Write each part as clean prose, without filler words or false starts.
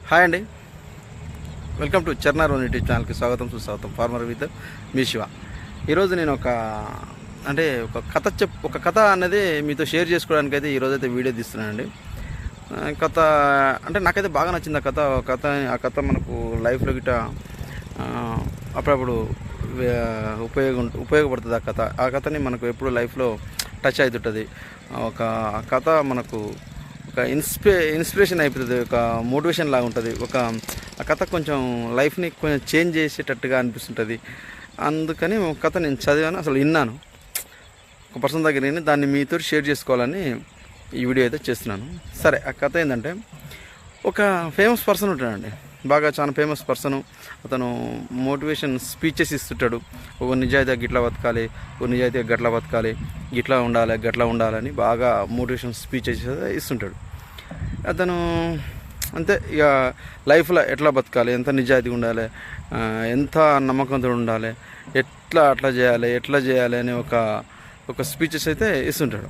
Hi అండి, welcome to చర్నార్ YouTube ఛానల్కి స్వాగతం సుస్వాగతం. Farmer with me Shiva. ఈరోజు నేను ఒక కథ అనేది మీతో షేర్ చేసుకోవడానికి అయితే ఈరోజైతే వీడియో తీస్తున్నానండి. కథ అంటే నాకైతే బాగా నచ్చింది ఆ కథ మనకు లైఫ్లో గిట్ట అప్పుడప్పుడు ఉపయోగపడుతుంది. ఆ కథని మనకు ఎప్పుడు లైఫ్లో టచ్ అవుతుంటుంది. ఒక కథ మనకు ఒక ఇన్స్పిరేషన్ అయిపోతుంది, ఒక మోటివేషన్ లాగా ఉంటుంది. ఆ కథ కొంచెం లైఫ్ని కొంచెం చేంజ్ చేసేటట్టుగా అనిపిస్తుంటుంది. అందుకని ఒక కథ నేను చదివాను, అసలు విన్నాను ఒక పర్సన్ దగ్గర విని దాన్ని మీతో షేర్ చేసుకోవాలని ఈ వీడియో అయితే చేస్తున్నాను. సరే, ఆ కథ ఏంటంటే ఒక ఫేమస్ పర్సన్ ఉంటాడండి, చాలా ఫేమస్ పర్సను. అతను మోటివేషన్ స్పీచెస్ ఇస్తుంటాడు. ఒక నిజాయితీగా గిట్లా బతకాలి, గిట్లా ఉండాలి, గట్లా ఉండాలని బాగా మోటివేషన్ స్పీచెస్ ఇస్తుంటాడు. అతను అంతే ఇక లైఫ్లో ఎట్లా బతకాలి, ఎంత నిజాయితీగా ఉండాలి, ఎంత నమ్మకంతో ఉండాలి, ఎట్లా చేయాలి అనే ఒక స్పీచెస్ అయితే ఇస్తుంటాడు.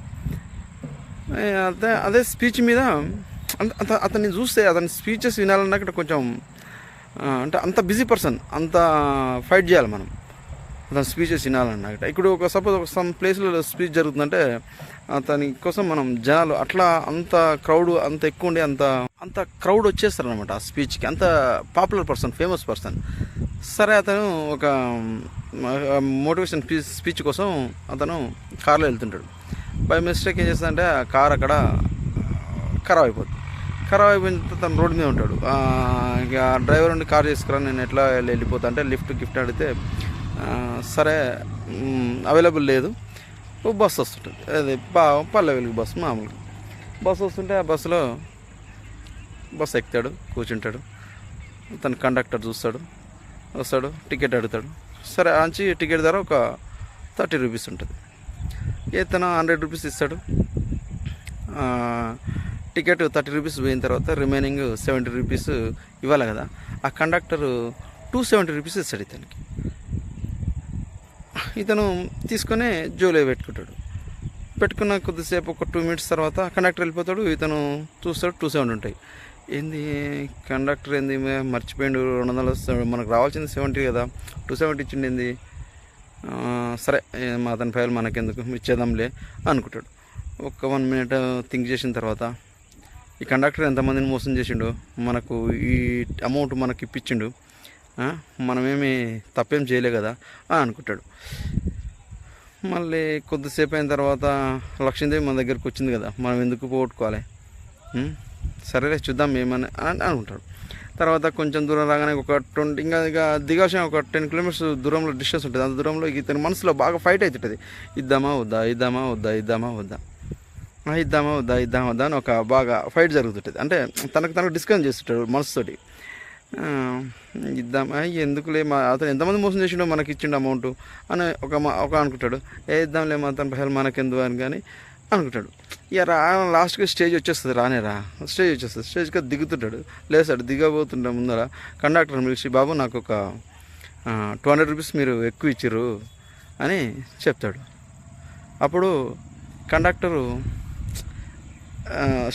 అదే స్పీచ్ మీద అతన్ని చూస్తే అతని స్పీచెస్ వినాలన్నా కొంచెం అంటే అంత బిజీ పర్సన్, అంత ఫైట్ చేయాలి మనం అతని స్పీచెస్ వినాలన్నా. ఇప్పుడు సపోజ్ సమ్ ప్లేస్లో స్పీచ్ జరుగుతుందంటే అతని కోసం మనం జనాలు అంత క్రౌడ్ అంత ఎక్కువ ఉండి అంత క్రౌడ్ వచ్చేస్తారు అనమాట ఆ స్పీచ్కి. అంత పాపులర్ పర్సన్, ఫేమస్ పర్సన్. సరే, అతను ఒక మోటివేషన్ స్పీచ్ కోసం అతను కార్లో వెళ్తుంటాడు. బై మిస్టేక్ ఏం చేస్తాడంటే ఆ కార్ అక్కడ ఖరాబ్ అయిపోతుంది. ఖరాబ్ అయిపోయిన తర్వాత తను రోడ్డు మీద ఉంటాడు. ఇక డ్రైవర్ ఉండి కార్ చేసుకురా, నేను ఎట్లా వెళ్ళిపోతా అంటే గిఫ్ట్ అడిగితే సరే అవైలబుల్ లేదు. బస్సు వస్తుంటుంది, అది పల్లె వెలుగు బస్సు, మామూలుగా బస్సు వస్తుంటే ఆ బస్సులో ఎక్కుతాడు, కూర్చుంటాడు. తన కండక్టర్ వస్తాడు, టికెట్ అడుగుతాడు. సరే, ఆంచి టికెట్ ధర ఒక 30 రూపీస్ ఉంటుంది. తను 100 రూపీస్ ఇస్తాడు. టికెట్ 30 రూపీస్ పోయిన తర్వాత రిమైనింగ్ 70 రూపీస్ ఇవ్వాలి కదా. ఆ కండక్టరు 270 రూపీస్ ఇస్తాడు ఇతనికి. ఇతను తీసుకొని జోలో పెట్టుకున్న కొద్దిసేపు ఒక 2 మినిట్స్ తర్వాత కండక్టర్ వెళ్ళిపోతాడు. ఇతను చూస్తాడు 270 ఉంటాయి. ఏంది కండక్టర్ ఏంది మర్చిపోయిండు, 200 మనకు రావాల్సింది 70 కదా, 270 ఇచ్చిండి ఏంది, సరే అతని ఫైల్ మనకెందుకు, ఇచ్చేద్దాంలే అనుకుంటాడు. ఒక 1 మినిట్ థింక్ చేసిన తర్వాత ఈ కండక్టర్ ఎంతమందిని మోసం చేసిండు, మనకు ఈ అమౌంట్ మనకి ఇప్పించిండు, మనమేమి తప్పేం చేయలే కదా అని అనుకుంటాడు. మళ్ళీ కొద్దిసేపు అయిన తర్వాత లక్ష్మీదేవి మన దగ్గరికి వచ్చింది కదా, మనం ఎందుకు పోగొట్టుకోవాలి, సరేలే చూద్దాం ఏమని అనుకుంటాడు. తర్వాత కొంచెం దూరం రాగానే ఒక 20 ఇంకా దిగాల్సిన ఒక 10 కిలోమీటర్స్ దూరంలో డిస్టెన్స్ ఉంటుంది. అంత దూరంలో ఇతని మనసులో బాగా ఫైట్ అవుతుంటుంది. ఇద్దామా వద్దా అని ఒక బాగా ఫైట్ జరుగుతుంటుంది. అంటే తనకు డిస్కస్ చేస్తుంటాడు మనసుతోటి. ఇద్దామా, ఎందుకులే, అతను ఎంతమంది మోసం చేసిండో మనకి ఇచ్చిండు అమౌంట్ అని ఒక అనుకుంటాడు. ఇద్దాంలే, తన పైలు మనకెందుకు అని కానీ అనుకుంటాడు. ఇక లాస్ట్కి స్టేజ్ వచ్చేస్తుంది. స్టేజ్కి దిగుతుంటాడు, లేస్తాడు. దిగబోతుంటే ముందర కండక్టర్ పిలిచి, బాబు నాకు ఒక 200 రూపీస్ మీరు ఎక్కువ ఇచ్చిర్రు అని చెప్తాడు. అప్పుడు కండక్టరు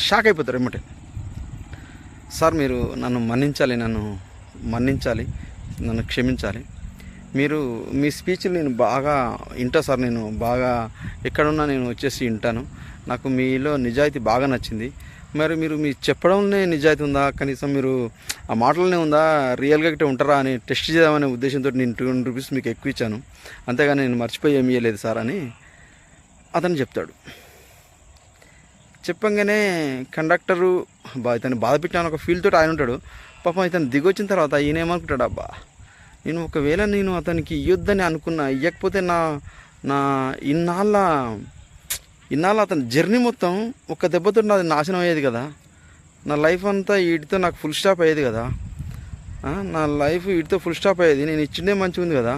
షాక్ అయిపోతారు ఏమంటే, సార్ మీరు నన్ను మన్నించాలి, నన్ను క్షమించాలి. మీ స్పీచ్లు నేను బాగా వింటా సార్, నేను బాగా ఎక్కడున్నా నేను వచ్చేసి వింటాను. నాకు మీలో నిజాయితీ బాగా నచ్చింది. మరి మీరు చెప్పడంలో నిజాయితీ ఉందా, కనీసం మీరు ఆ మాటలనే ఉందా, రియల్గా గిట్ట ఉంటారా అని టెస్ట్ చేద్దామనే ఉద్దేశంతో నేను 200 రూపీస్ మీకు ఎక్కువ ఇచ్చాను, అంతేగాని నేను మర్చిపోయి ఏమి ఇవ్వలేదు సార్ అని అతను చెప్తాడు. చెప్పంగానే కండక్టరు ఇతను బాధ పెట్టాను ఒక ఫీల్ తోటి ఆయన ఉంటాడు. పాపం ఇతను దిగొచ్చిన తర్వాత ఈయన ఏమనుకుంటాడు, అబ్బా నేను ఒకవేళ అతనికి ఇవ్వద్దని అనుకున్నా, ఇవ్వకపోతే నా ఇన్నాళ్ళ అతని జర్నీ మొత్తం ఒక దెబ్బతో నాది నాశనం అయ్యేది కదా, నా లైఫ్ అంతా వీటితో నాకు ఫుల్ స్టాప్ అయ్యేది కదా, నా లైఫ్ వీటితో ఫుల్ స్టాప్ అయ్యేది, నేను ఇచ్చిండే మంచిగా ఉంది కదా,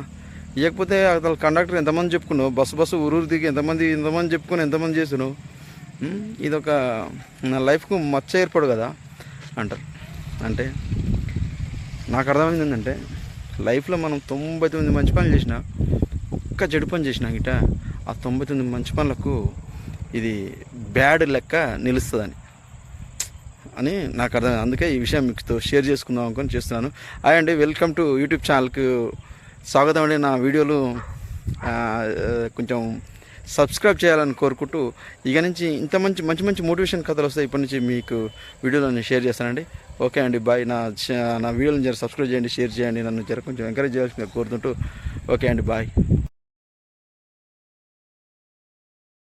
ఇవ్వకపోతే అసలు కండక్టర్ ఎంతమంది చెప్పుకున్నావు, బస్సు ఊరు దిగి ఎంతమంది చెప్పుకొని ఎంతమంది చేస్తున్నావు, ఇదొక నా లైఫ్కు మచ్చ ఏర్పడు కదా అంటారు. అంటే నాకు అర్థమైంది ఏంటంటే, లైఫ్లో మనం 99 మంచి పనులు చేసినా, ఒక్క చెడు పని చేసినా గిట ఆ 99 మంచి పనులకు ఇది బ్యాడ్ లెక్క నిలుస్తుందని. అని నాకు అర్థం. అందుకే ఈ విషయం మీతో షేర్ చేసుకుందాం అనుకొని చేస్తున్నాను. హాయ్ అండి, వెల్కమ్ టు యూట్యూబ్ ఛానల్కి స్వాగతం అండి. నా వీడియోలు కొంచెం సబ్స్క్రైబ్ చేయాలని కోరుకుంటూ, ఇక నుంచి ఇంత మంచి మంచి మోటివేషన్ కథలు వస్తాయి. ఇప్పటి నుంచి మీకు వీడియోలో నేను షేర్ చేస్తానండి. ఓకే అండి, బాయ్. నా వీడియోలను సబ్స్క్రైబ్ చేయండి, షేర్ చేయండి, నన్ను కొంచెం ఎంకరేజ్ చేయాల్సిందిగా కోరుతుంటూ ఓకే అండి, బాయ్.